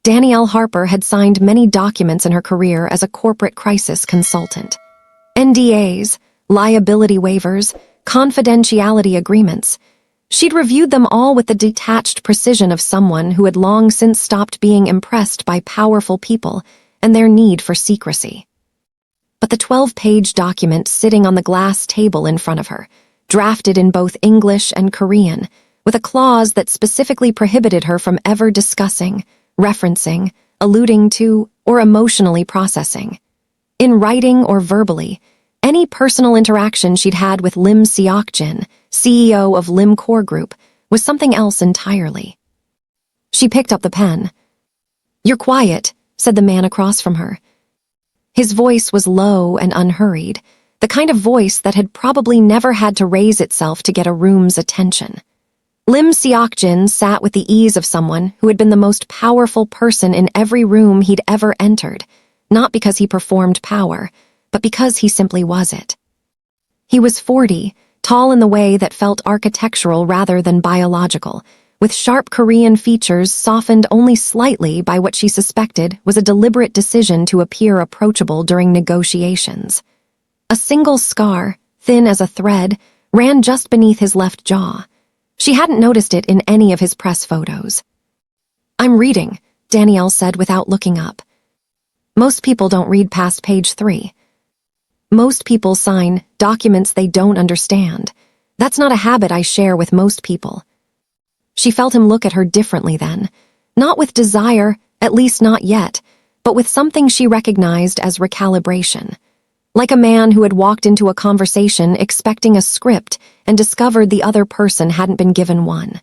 Danielle Harper had signed many documents in her career as a corporate crisis consultant. NDAs, liability waivers, confidentiality agreements. She'd reviewed them all with the detached precision of someone who had long since stopped being impressed by powerful people and their need for secrecy. But the 12-page document sitting on the glass table in front of her, drafted in both English and Korean, with a clause that specifically prohibited her from ever discussing, referencing, alluding to, or emotionally processing, in writing or verbally, any personal interaction she'd had with Lim Seok-jin, CEO of Lim Core Group, was something else entirely. She picked up the pen. "You're quiet," said the man across from her. His voice was low and unhurried, the kind of voice that had probably never had to raise itself to get a room's attention. Lim Seok-jin sat with the ease of someone who had been the most powerful person in every room he'd ever entered, not because he performed power, but because he simply was it. He was 40, tall in the way that felt architectural rather than biological, with sharp Korean features softened only slightly by what she suspected was a deliberate decision to appear approachable during negotiations. A single scar, thin as a thread, ran just beneath his left jaw. She hadn't noticed it in any of his press photos. "I'm reading," Danielle said without looking up. "Most people don't read past page 3. Most people sign documents they don't understand. That's not a habit I share with most people." She felt him look at her differently then, not with desire, at least not yet, but with something she recognized as recalibration. Like a man who had walked into a conversation expecting a script and discovered the other person hadn't been given one.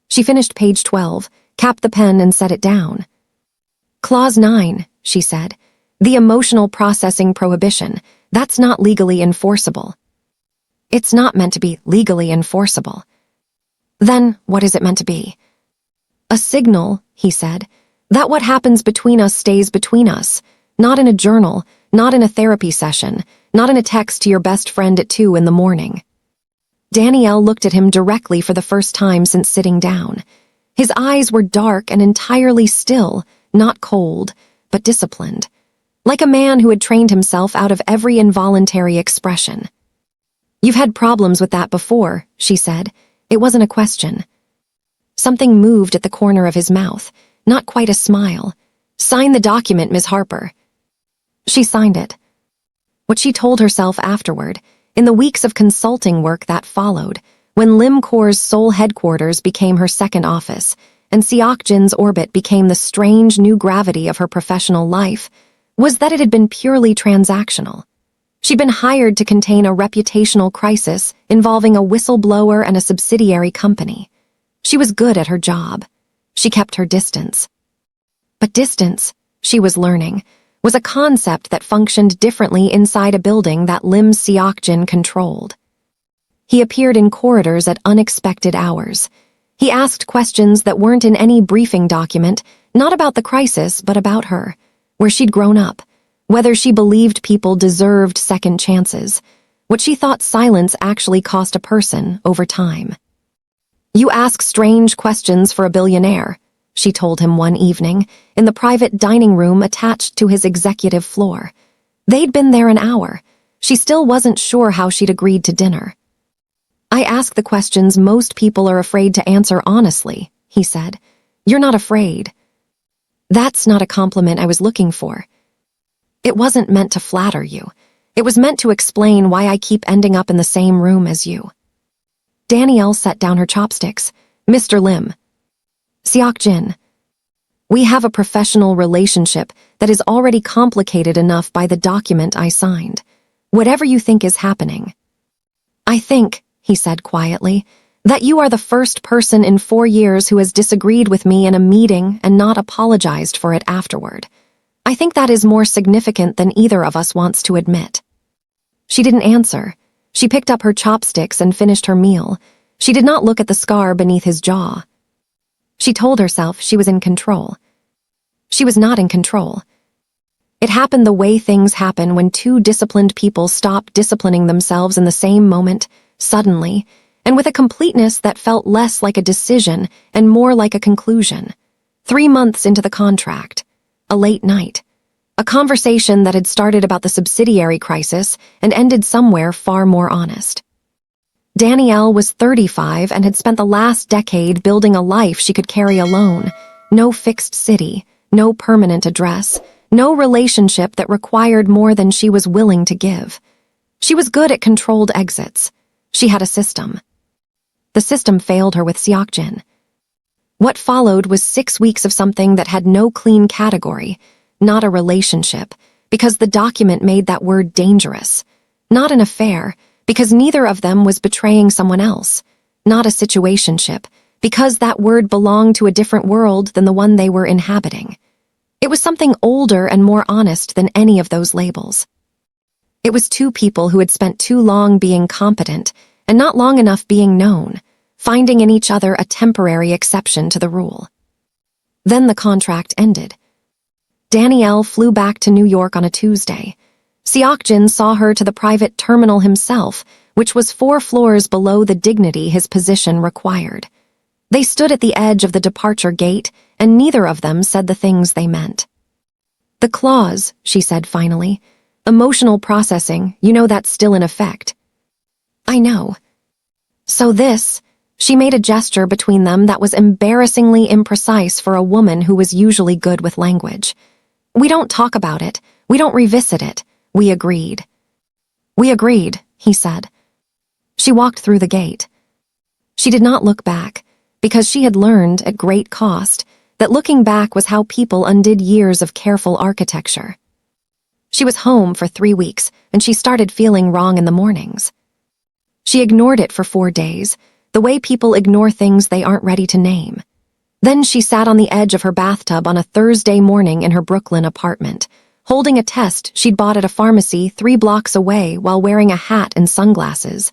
She finished page 12, capped the pen and set it down. "Clause 9, she said. "The emotional processing prohibition. That's not legally enforceable." "It's not meant to be legally enforceable." "Then what is it meant to be?" "A signal," he said, "that what happens between us stays between us, not in a journal, not in a therapy session, not in a text to your best friend at 2 in the morning." Danielle looked at him directly for the first time since sitting down. His eyes were dark and entirely still, not cold, but disciplined, like a man who had trained himself out of every involuntary expression. "You've had problems with that before," she said. It wasn't a question. Something moved at the corner of his mouth, not quite a smile. "Sign the document, Ms. Harper." She signed it. What she told herself afterward, in the weeks of consulting work that followed, when Lim Core's sole headquarters became her second office, and Seok-jin's orbit became the strange new gravity of her professional life, was that it had been purely transactional. She'd been hired to contain a reputational crisis involving a whistleblower and a subsidiary company. She was good at her job. She kept her distance. But distance, she was learning, was a concept that functioned differently inside a building that Lim Seok-jin controlled. He appeared in corridors at unexpected hours. He asked questions that weren't in any briefing document, not about the crisis, but about her, where she'd grown up, whether she believed people deserved second chances, what she thought silence actually cost a person over time. "You ask strange questions for a billionaire," she told him one evening, in the private dining room attached to his executive floor. They'd been there an hour. She still wasn't sure how she'd agreed to dinner. "I ask the questions most people are afraid to answer honestly," he said. "You're not afraid." "That's not a compliment I was looking for." "It wasn't meant to flatter you. It was meant to explain why I keep ending up in the same room as you." Danielle set down her chopsticks. "Mr. Lim." "Seok-jin." "We have a professional relationship that is already complicated enough by the document I signed. Whatever you think is happening." "I think," he said quietly, "that you are the first person in 4 years who has disagreed with me in a meeting and not apologized for it afterward. I think that is more significant than either of us wants to admit." She didn't answer. She picked up her chopsticks and finished her meal. She did not look at the scar beneath his jaw. She told herself she was in control. She was not in control. It happened the way things happen when two disciplined people stop disciplining themselves in the same moment, suddenly, and with a completeness that felt less like a decision and more like a conclusion. 3 months into the contract. A late night. A conversation that had started about the subsidiary crisis and ended somewhere far more honest. Danielle was 35 and had spent the last decade building a life she could carry alone. No fixed city, no permanent address, no relationship that required more than she was willing to give. She was good at controlled exits. She had a system. The system failed her with Seokjin. What followed was 6 weeks of something that had no clean category, not a relationship, because the document made that word dangerous, not an affair, because neither of them was betraying someone else, not a situationship, because that word belonged to a different world than the one they were inhabiting. It was something older and more honest than any of those labels. It was two people who had spent too long being competent and not long enough being known, finding in each other a temporary exception to the rule. Then the contract ended. Danielle flew back to New York on a Tuesday. Seokjin saw her to the private terminal himself, which was 4 floors below the dignity his position required. They stood at the edge of the departure gate, and neither of them said the things they meant. "The clause," she said finally. "Emotional processing, you know that's still in effect." "I know." "So this," she made a gesture between them that was embarrassingly imprecise for a woman who was usually good with language. "We don't talk about it. We don't revisit it. We agreed." "We agreed," he said. She walked through the gate. She did not look back, because she had learned, at great cost, that looking back was how people undid years of careful architecture. She was home for 3 weeks, and she started feeling wrong in the mornings. She ignored it for 4 days, the way people ignore things they aren't ready to name. Then she sat on the edge of her bathtub on a Thursday morning in her Brooklyn apartment, holding a test she'd bought at a pharmacy 3 blocks away while wearing a hat and sunglasses.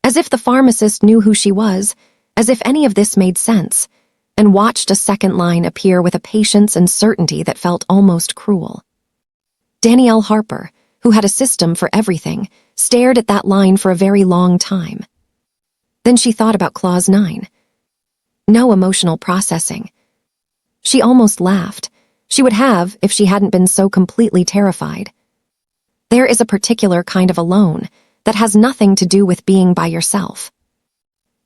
As if the pharmacist knew who she was, as if any of this made sense, and watched a second line appear with a patience and certainty that felt almost cruel. Danielle Harper, who had a system for everything, stared at that line for a very long time. Then she thought about Clause 9. No emotional processing. She almost laughed. She would have if she hadn't been so completely terrified. There is a particular kind of alone that has nothing to do with being by yourself.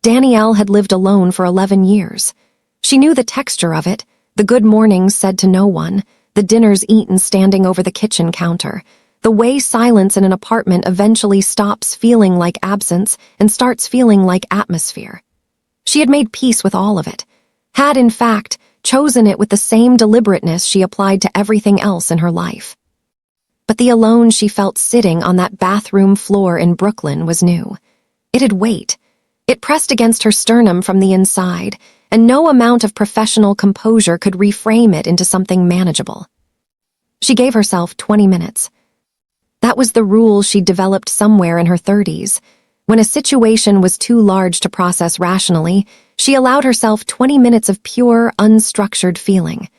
Danielle had lived alone for 11 years. She knew the texture of it, the good mornings said to no one, the dinners eaten standing over the kitchen counter, the way silence in an apartment eventually stops feeling like absence and starts feeling like atmosphere. She had made peace with all of it, had, in fact, chosen it with the same deliberateness she applied to everything else in her life. But the alone she felt sitting on that bathroom floor in Brooklyn was new. It had weight. It pressed against her sternum from the inside, and no amount of professional composure could reframe it into something manageable. She gave herself 20 minutes. That was the rule she'd developed somewhere in her 30s. When a situation was too large to process rationally, she allowed herself 20 minutes of pure, unstructured feeling.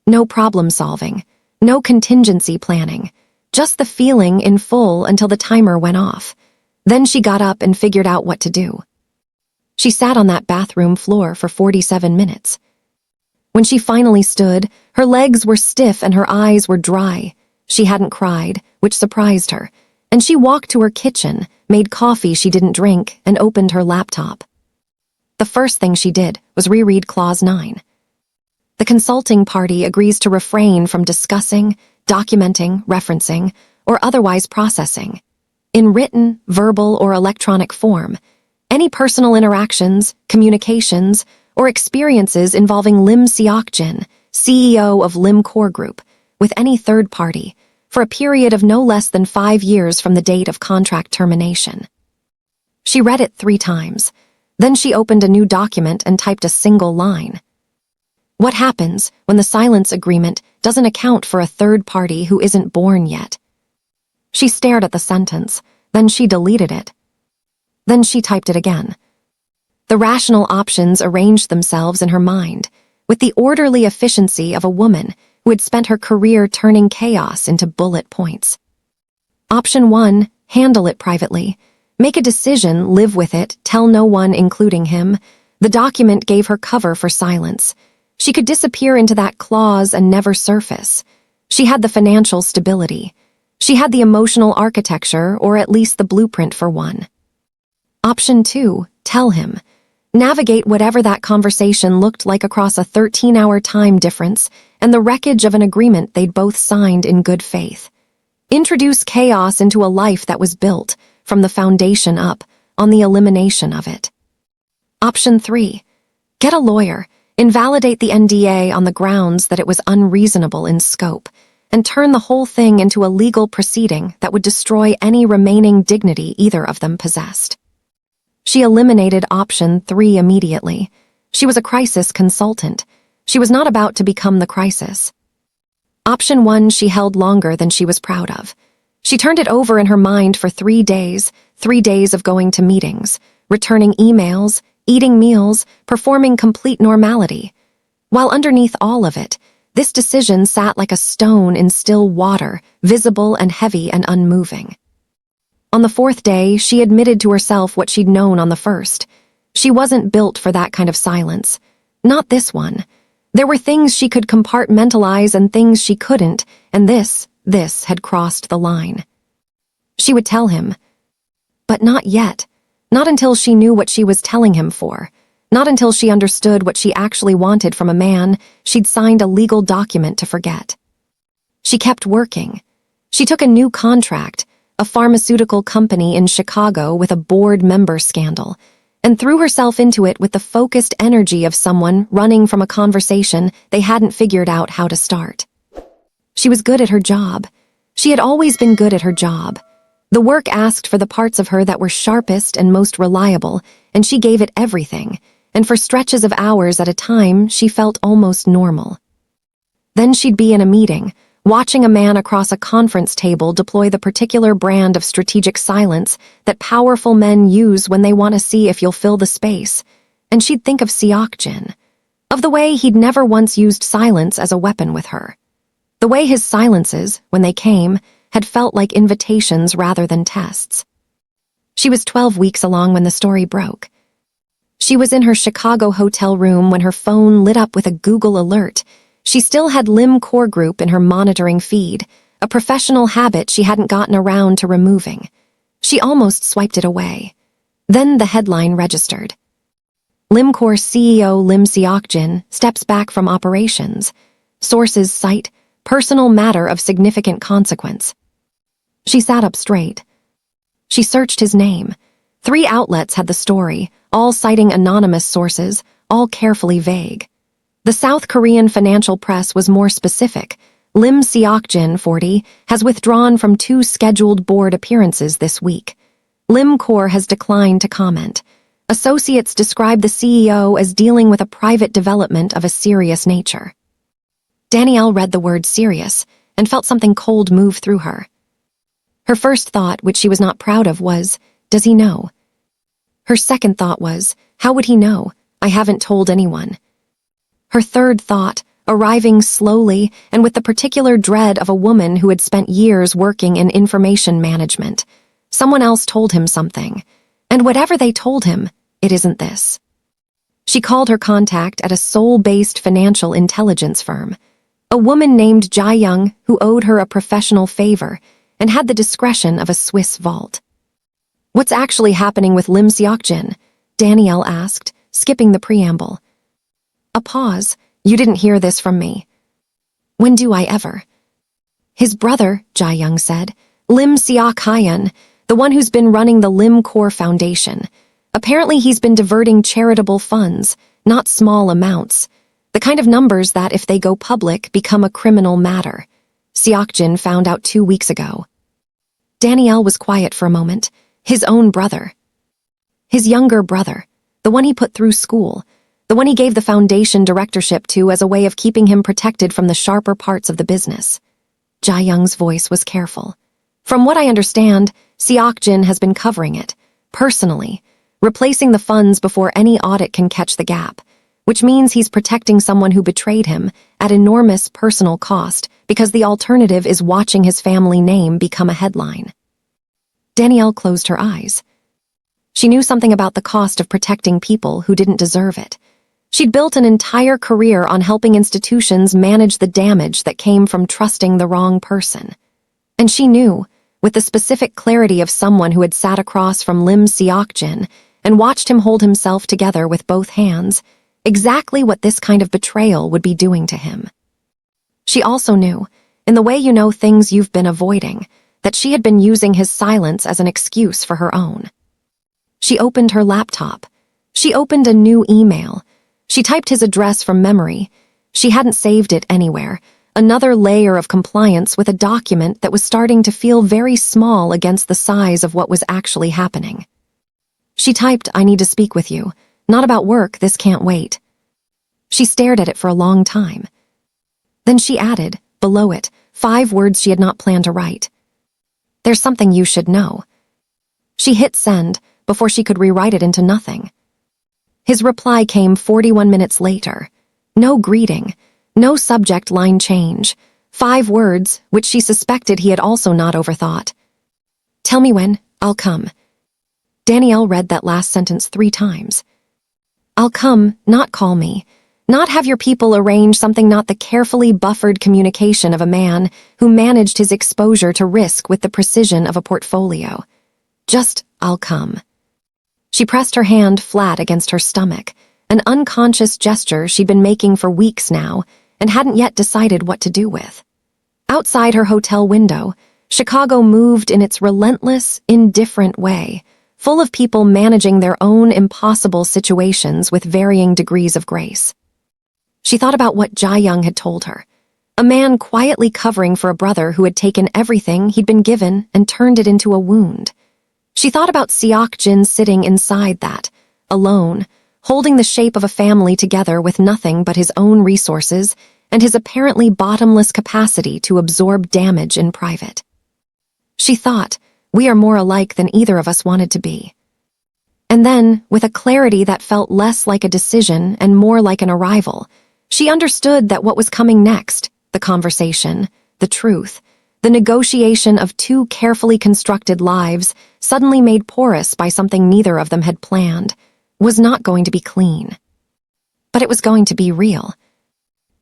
No problem-solving, no contingency planning, just the feeling in full until the timer went off. Then she got up and figured out what to do. She sat on that bathroom floor for 47 minutes. When she finally stood, her legs were stiff and her eyes were dry. She hadn't cried, which surprised her, and she walked to her kitchen, made coffee she didn't drink, and opened her laptop. The first thing she did was reread Clause 9. The consulting party agrees to refrain from discussing, documenting, referencing, or otherwise processing, in written, verbal, or electronic form, any personal interactions, communications, or experiences involving Lim Seokjin, CEO of Lim Core Group, with any third party, for a period of no less than 5 years from the date of contract termination. She read it 3 times. Then she opened a new document and typed a single line. What happens when the silence agreement doesn't account for a third party who isn't born yet? She stared at the sentence, then she deleted it. Then she typed it again. The rational options arranged themselves in her mind, with the orderly efficiency of a woman who had spent her career turning chaos into bullet points. Option 1, handle it privately. Make a decision, live with it, tell no one, including him. The document gave her cover for silence. She could disappear into that clause and never surface. She had the financial stability. She had the emotional architecture, or at least the blueprint for one. Option 2, tell him. Navigate whatever that conversation looked like across a 13-hour time difference and the wreckage of an agreement they'd both signed in good faith. Introduce chaos into a life that was built, from the foundation up, on the elimination of it. Option 3, get a lawyer, invalidate the NDA on the grounds that it was unreasonable in scope, and turn the whole thing into a legal proceeding that would destroy any remaining dignity either of them possessed. She eliminated option 3 immediately. She was a crisis consultant. She was not about to become the crisis. Option 1 she held longer than she was proud of. She turned it over in her mind for 3 days, 3 days of going to meetings, returning emails, eating meals, performing complete normality. While underneath all of it, this decision sat like a stone in still water, visible and heavy and unmoving. On the 4th day, she admitted to herself what she'd known on the 1st. She wasn't built for that kind of silence. Not this one. There were things she could compartmentalize and things she couldn't, and this had crossed the line. She would tell him. But not yet. Not until she knew what she was telling him for. Not until she understood what she actually wanted from a man she'd signed a legal document to forget. She kept working. She took a new contract, a pharmaceutical company in Chicago with a board member scandal, and threw herself into it with the focused energy of someone running from a conversation they hadn't figured out how to start. She was good at her job. She had always been good at her job. The work asked for the parts of her that were sharpest and most reliable, and she gave it everything, and for stretches of hours at a time, she felt almost normal. Then she'd be in a meeting, watching a man across a conference table deploy the particular brand of strategic silence that powerful men use when they want to see if you'll fill the space, and she'd think of Seokjin, of the way he'd never once used silence as a weapon with her. The way his silences, when they came, had felt like invitations rather than tests. She was 12 weeks along when the story broke. She was in her Chicago hotel room when her phone lit up with a Google alert. She still had Lim Core Group in her monitoring feed, a professional habit she hadn't gotten around to removing. She almost swiped it away. Then the headline registered. Limcore CEO Lim Seokjin steps back from operations. Sources cite, personal matter of significant consequence. She sat up straight. She searched his name. 3 outlets had the story, all citing anonymous sources, all carefully vague. The South Korean financial press was more specific. Lim Seokjin, 40, has withdrawn from 2 scheduled board appearances this week. Lim Core has declined to comment. Associates describe the CEO as dealing with a private development of a serious nature. Danielle read the word serious and felt something cold move through her. Her first thought, which she was not proud of, was, does he know? Her second thought was, how would he know? I haven't told anyone. Her third thought, arriving slowly and with the particular dread of a woman who had spent years working in information management. Someone else told him something, and whatever they told him, it isn't this. She called her contact at a Seoul-based financial intelligence firm, a woman named Jae-young who owed her a professional favor and had the discretion of a Swiss vault. What's actually happening with Lim Seokjin? Danielle asked, skipping the preamble. A pause. You didn't hear this from me. When do I ever? His brother, Jae-young said, Lim Seok-hyun, the one who's been running the Lim Core Foundation. Apparently he's been diverting charitable funds, not small amounts, the kind of numbers that, if they go public, become a criminal matter. Seokjin found out 2 weeks ago. Danielle was quiet for a moment. His own brother. His younger brother, the one he put through school, the one he gave the foundation directorship to as a way of keeping him protected from the sharper parts of the business. Jae-young's voice was careful. From what I understand, Seokjin has been covering it, personally, replacing the funds before any audit can catch the gap, which means he's protecting someone who betrayed him at enormous personal cost because the alternative is watching his family name become a headline. Danielle closed her eyes. She knew something about the cost of protecting people who didn't deserve it. She'd built an entire career on helping institutions manage the damage that came from trusting the wrong person. And she knew, with the specific clarity of someone who had sat across from Lim Seok-jin and watched him hold himself together with both hands, exactly what this kind of betrayal would be doing to him. She also knew, in the way you know things you've been avoiding, that she had been using his silence as an excuse for her own. She opened her laptop. She opened a new email. She typed his address from memory. She hadn't saved it anywhere. Another layer of compliance with a document that was starting to feel very small against the size of what was actually happening. She typed, "I need to speak with you. Not about work, this can't wait." She stared at it for a long time. Then she added, below it, 5 words she had not planned to write. "There's something you should know." She hit send before she could rewrite it into nothing. His reply came 41 minutes later. No greeting, no subject line change. 5 words, which she suspected he had also not overthought. "Tell me when, I'll come." Danielle read that last sentence 3 times. "I'll come, not call me. Not have your people arrange something, not the carefully buffered communication of a man who managed his exposure to risk with the precision of a portfolio. Just, I'll come." She pressed her hand flat against her stomach, an unconscious gesture she'd been making for weeks now and hadn't yet decided what to do with. Outside her hotel window, Chicago moved in its relentless, indifferent way, full of people managing their own impossible situations with varying degrees of grace. She thought about what Jae-young had told her, a man quietly covering for a brother who had taken everything he'd been given and turned it into a wound. She thought about Seok-jin sitting inside that, alone, holding the shape of a family together with nothing but his own resources and his apparently bottomless capacity to absorb damage in private. She thought, we are more alike than either of us wanted to be. And then, with a clarity that felt less like a decision and more like an arrival, she understood that what was coming next, the conversation, the truth, the negotiation of 2 carefully constructed lives suddenly made porous by something neither of them had planned, was not going to be clean. But it was going to be real.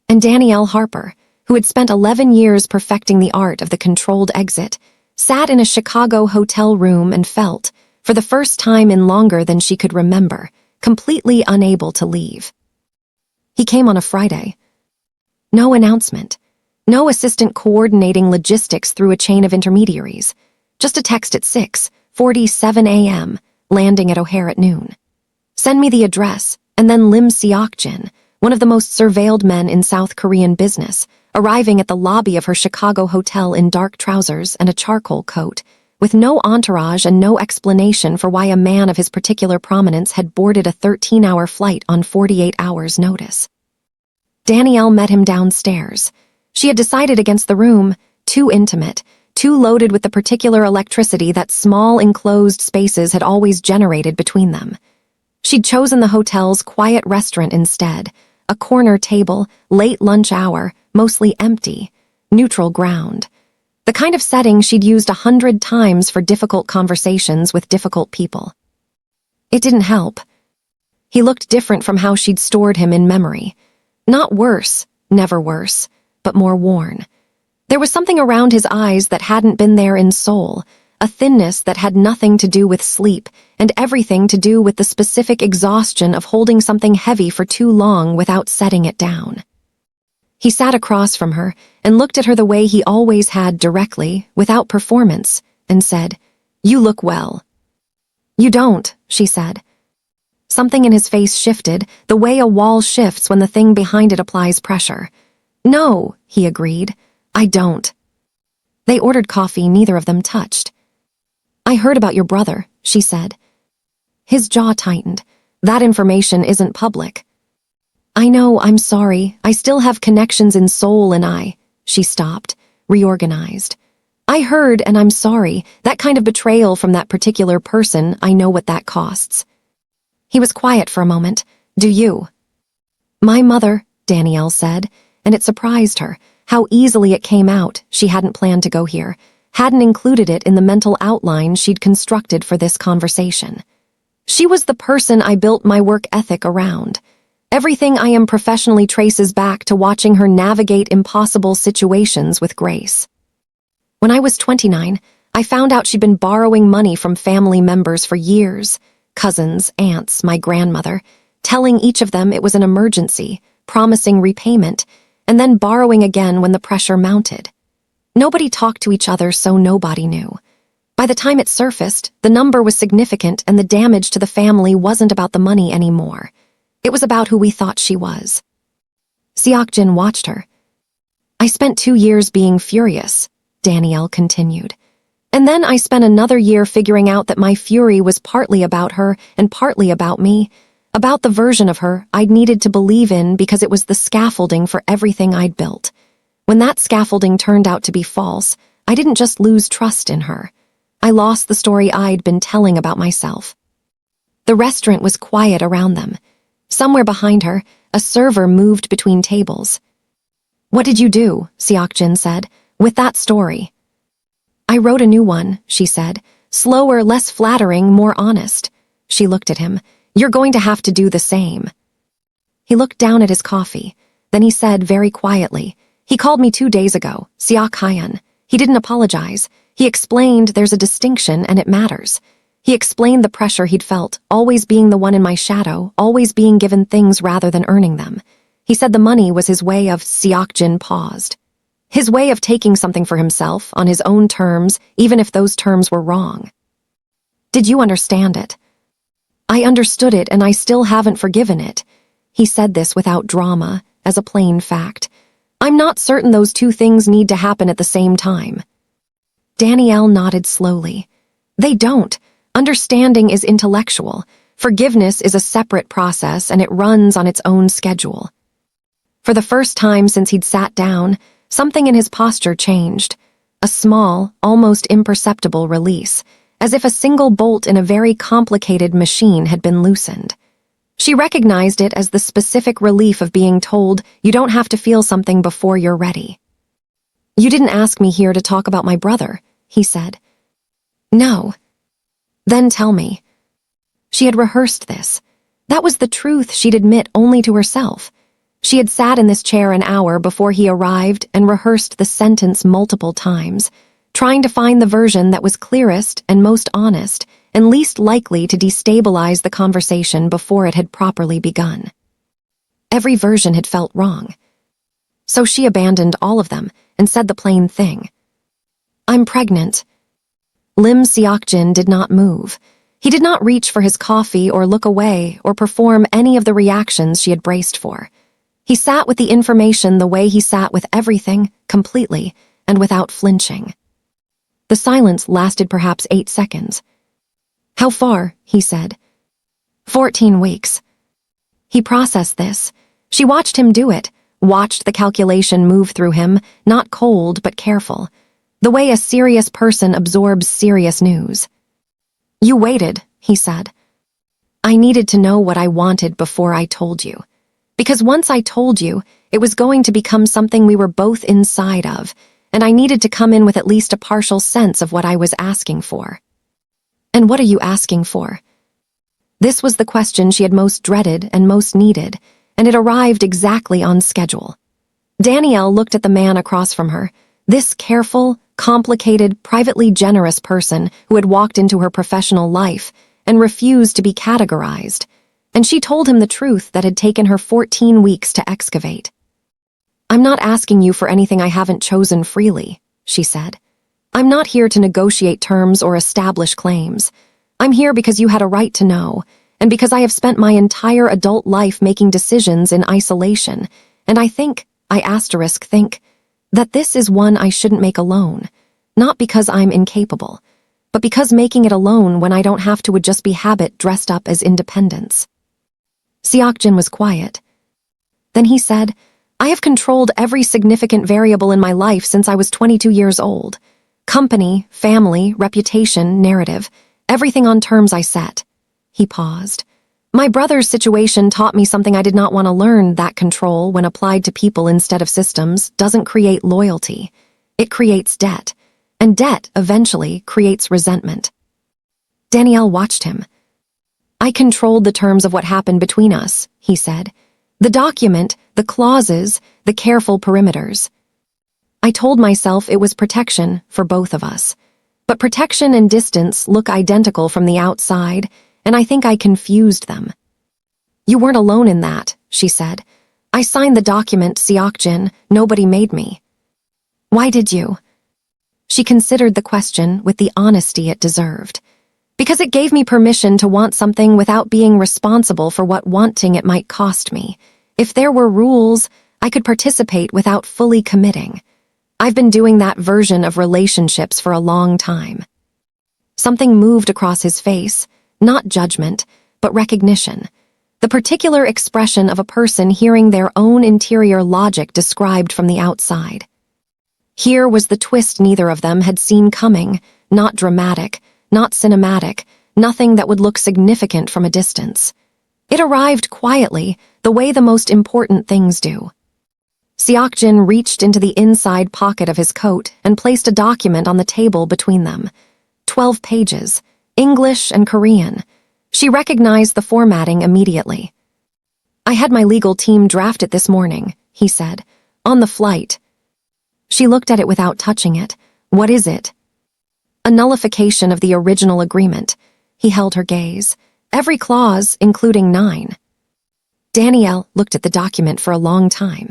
And Danielle Harper, who had spent 11 years perfecting the art of the controlled exit, sat in a Chicago hotel room and felt, for the first time in longer than she could remember, completely unable to leave. He came on a Friday. No announcement. No assistant coordinating logistics through a chain of intermediaries. Just a text at 6:47 a.m., landing at O'Hare at noon. "Send me the address," and then Lim Seok-jin, one of the most surveilled men in South Korean business, arriving at the lobby of her Chicago hotel in dark trousers and a charcoal coat, with no entourage and no explanation for why a man of his particular prominence had boarded a 13-hour flight on 48 hours' notice. Danielle met him downstairs. She had decided against the room, too intimate, too loaded with the particular electricity that small enclosed spaces had always generated between them. She'd chosen the hotel's quiet restaurant instead, a corner table, late lunch hour, mostly empty, neutral ground. The kind of setting she'd used 100 times for difficult conversations with difficult people. It didn't help. He looked different from how she'd stored him in memory. Not worse, never worse, but more worn. There was something around his eyes that hadn't been there in soul, a thinness that had nothing to do with sleep and everything to do with the specific exhaustion of holding something heavy for too long without setting it down. He sat across from her and looked at her the way he always had, directly, without performance, and said, "You look well." "You don't," she said. Something in his face shifted, the way a wall shifts when the thing behind it applies pressure. "No," he agreed. "I don't." They ordered coffee neither of them touched. "I heard about your brother," she said. His jaw tightened. "That information isn't public." "I know, I'm sorry. I still have connections in Seoul and She stopped, reorganized. "I heard and I'm sorry. That kind of betrayal from that particular person, I know what that costs." He was quiet for a moment. "Do you?" "My mother," Danielle said, and it surprised her how easily it came out. She hadn't planned to go here, hadn't included it in the mental outline she'd constructed for this conversation. "She was the person I built my work ethic around. Everything I am professionally traces back to watching her navigate impossible situations with grace. When I was 29, I found out she'd been borrowing money from family members for years, cousins, aunts, my grandmother, telling each of them it was an emergency, promising repayment, and then borrowing again when the pressure mounted. Nobody talked to each other, so nobody knew. By the time it surfaced, the number was significant and the damage to the family wasn't about the money anymore. It was about who we thought she was. Seokjin watched her. I spent 2 years being furious, Danielle continued. And then I spent another year figuring out that my fury was partly about her and partly about me, about the version of her I'd needed to believe in because it was the scaffolding for everything I'd built. When that scaffolding turned out to be false, I didn't just lose trust in her. I lost the story I'd been telling about myself. The restaurant was quiet around them. Somewhere behind her, a server moved between tables. "What did you do?" Seokjin said, "with that story?" "I wrote a new one," she said, slower, less flattering, more honest. She looked at him. "You're going to have to do the same." He looked down at his coffee. Then he said very quietly, "He called me 2 days ago, Seok Hyun. He didn't apologize. He explained there's a distinction and it matters. He explained the pressure he'd felt, always being the one in my shadow, always being given things rather than earning them. He said the money was his way of..." Seokjin paused. His way of taking something for himself, on his own terms, even if those terms were wrong. "Did you understand it?" "I understood it and I still haven't forgiven it." He said this without drama, as a plain fact. "I'm not certain those two things need to happen at the same time." Danielle nodded slowly. "They don't. Understanding is intellectual. Forgiveness is a separate process and it runs on its own schedule." For the first time since he'd sat down, something in his posture changed. A small, almost imperceptible release, as if a single bolt in a very complicated machine had been loosened. She recognized it as the specific relief of being told you don't have to feel something before you're ready. "You didn't ask me here to talk about my brother," he said. "No." "Then tell me." She had rehearsed this. That was the truth she'd admit only to herself. She had sat in this chair an hour before he arrived and rehearsed the sentence multiple times, trying to find the version that was clearest and most honest and least likely to destabilize the conversation before it had properly begun. Every version had felt wrong. So she abandoned all of them and said the plain thing. "I'm pregnant." Lim Seokjin did not move. He did not reach for his coffee or look away or perform any of the reactions she had braced for. He sat with the information the way he sat with everything, completely, and without flinching. The silence lasted perhaps 8 seconds. "How far?" he said. 14 weeks. He processed this. She watched him do it, watched the calculation move through him, not cold but careful, the way a serious person absorbs serious news. "You waited," he said. "I needed to know what I wanted before I told you. Because once I told you, it was going to become something we were both inside of, and I needed to come in with at least a partial sense of what I was asking for." "And what are you asking for?" This was the question she had most dreaded and most needed, and it arrived exactly on schedule. Danielle looked at the man across from her, this careful, complicated, privately generous person who had walked into her professional life and refused to be categorized, and she told him the truth that had taken her 14 weeks to excavate. "I'm not asking you for anything I haven't chosen freely," she said. "I'm not here to negotiate terms or establish claims. I'm here because you had a right to know, and because I have spent my entire adult life making decisions in isolation, and I think, that this is one I shouldn't make alone, not because I'm incapable, but because making it alone when I don't have to would just be habit dressed up as independence." Seokjin was quiet. Then he said, "I have controlled every significant variable in my life since I was 22 years old. Company, family, reputation, narrative, everything on terms I set." He paused. "My brother's situation taught me something I did not want to learn, that control, when applied to people instead of systems, doesn't create loyalty. It creates debt, and debt eventually creates resentment." Danielle watched him. "I controlled the terms of what happened between us," he said. The document, the clauses, the careful perimeters. I told myself it was protection for both of us. But protection and distance look identical from the outside, and I think I confused them. You weren't alone in that, she said. I signed the document, Seokjin. Nobody made me. Why did you? She considered the question with the honesty it deserved. Because it gave me permission to want something without being responsible for what wanting it might cost me. If there were rules, I could participate without fully committing. I've been doing that version of relationships for a long time. Something moved across his face, not judgment, but recognition. The particular expression of a person hearing their own interior logic described from the outside. Here was the twist neither of them had seen coming, not dramatic, not cinematic, nothing that would look significant from a distance. It arrived quietly, the way the most important things do. Seokjin reached into the inside pocket of his coat and placed a document on the table between them. 12 pages, English and Korean. She recognized the formatting immediately. I had my legal team draft it this morning, he said, on the flight. She looked at it without touching it. What is it? A nullification of the original agreement. He held her gaze. Every clause, including 9. Danielle looked at the document for a long time.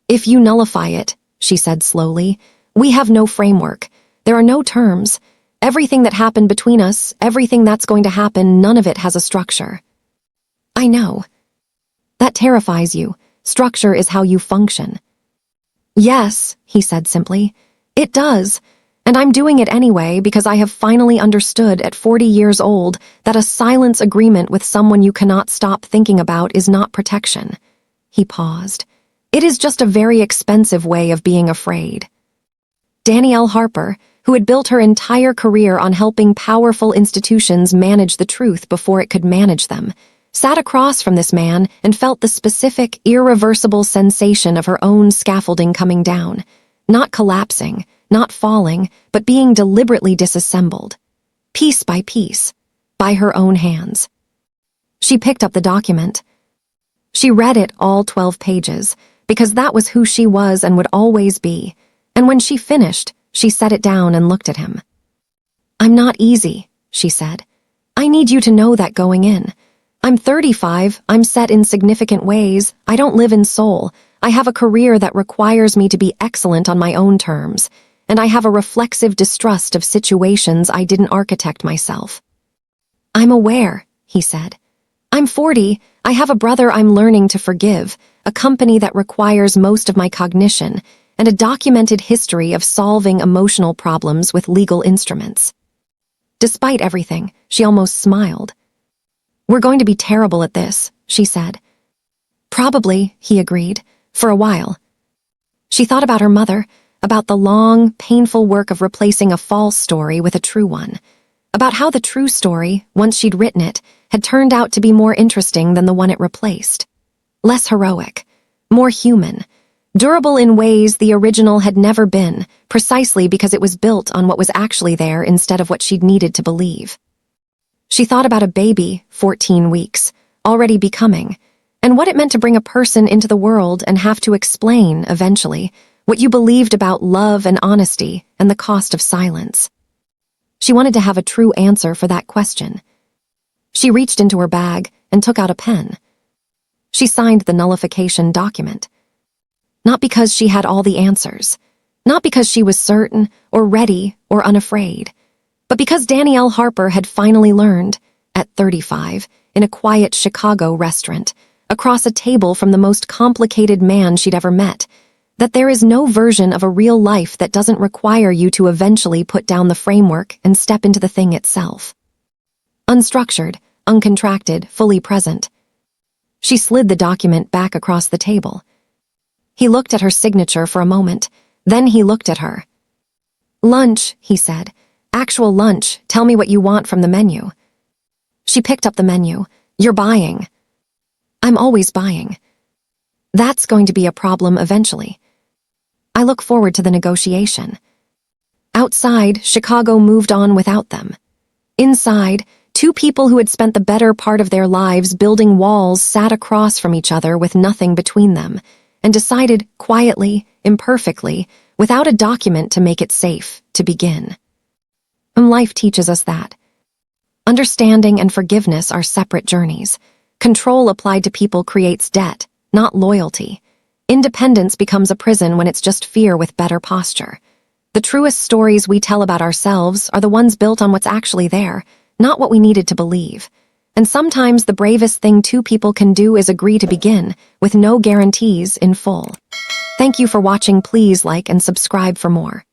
If you nullify it, she said slowly, we have no framework. There are no terms. Everything that happened between us, everything that's going to happen, none of it has a structure. I know. That terrifies you. Structure is how you function. Yes, he said simply. It does. And I'm doing it anyway because I have finally understood at 40 years old that a silence agreement with someone you cannot stop thinking about is not protection. He paused. It is just a very expensive way of being afraid. Danielle Harper, who had built her entire career on helping powerful institutions manage the truth before it could manage them, sat across from this man and felt the specific, irreversible sensation of her own scaffolding coming down, not collapsing, not falling, but being deliberately disassembled, piece by piece, by her own hands. She picked up the document. She read it all 12 pages, because that was who she was and would always be, and when she finished, she set it down and looked at him. I'm not easy, she said. I need you to know that going in. I'm 35, I'm set in significant ways, I don't live in Seoul, I have a career that requires me to be excellent on my own terms, and I have a reflexive distrust of situations I didn't architect myself. I'm aware, he said. I'm 40, I have a brother I'm learning to forgive, a company that requires most of my cognition, and a documented history of solving emotional problems with legal instruments. Despite everything, she almost smiled. We're going to be terrible at this, she said. Probably, he agreed, for a while. She thought about her mother, about the long, painful work of replacing a false story with a true one, about how the true story, once she'd written it, had turned out to be more interesting than the one it replaced. Less heroic, more human, durable in ways the original had never been, precisely because it was built on what was actually there instead of what she'd needed to believe. She thought about a baby, 14 weeks, already becoming, and what it meant to bring a person into the world and have to explain, eventually, what you believed about love and honesty and the cost of silence. She wanted to have a true answer for that question. She reached into her bag and took out a pen. She signed the nullification document. Not because she had all the answers, not because she was certain or ready or unafraid, but because Danielle Harper had finally learned, at 35, in a quiet Chicago restaurant, across a table from the most complicated man she'd ever met, that there is no version of a real life that doesn't require you to eventually put down the framework and step into the thing itself. Unstructured, uncontracted, fully present. She slid the document back across the table. He looked at her signature for a moment, then he looked at her. Lunch, he said. Actual lunch, tell me what you want from the menu. She picked up the menu. You're buying. I'm always buying. That's going to be a problem eventually. I look forward to the negotiation. Outside, Chicago moved on without them. Inside, Two people who had spent the better part of their lives building walls sat across from each other with nothing between them, and decided quietly, imperfectly, without a document to make it safe, to begin. And life teaches us that. Understanding and forgiveness are separate journeys. Control applied to people creates debt, not loyalty. Independence becomes a prison when it's just fear with better posture. The truest stories we tell about ourselves are the ones built on what's actually there, not what we needed to believe. And sometimes the bravest thing two people can do is agree to begin, with no guarantees in full. Thank you for watching. Please like and subscribe for more.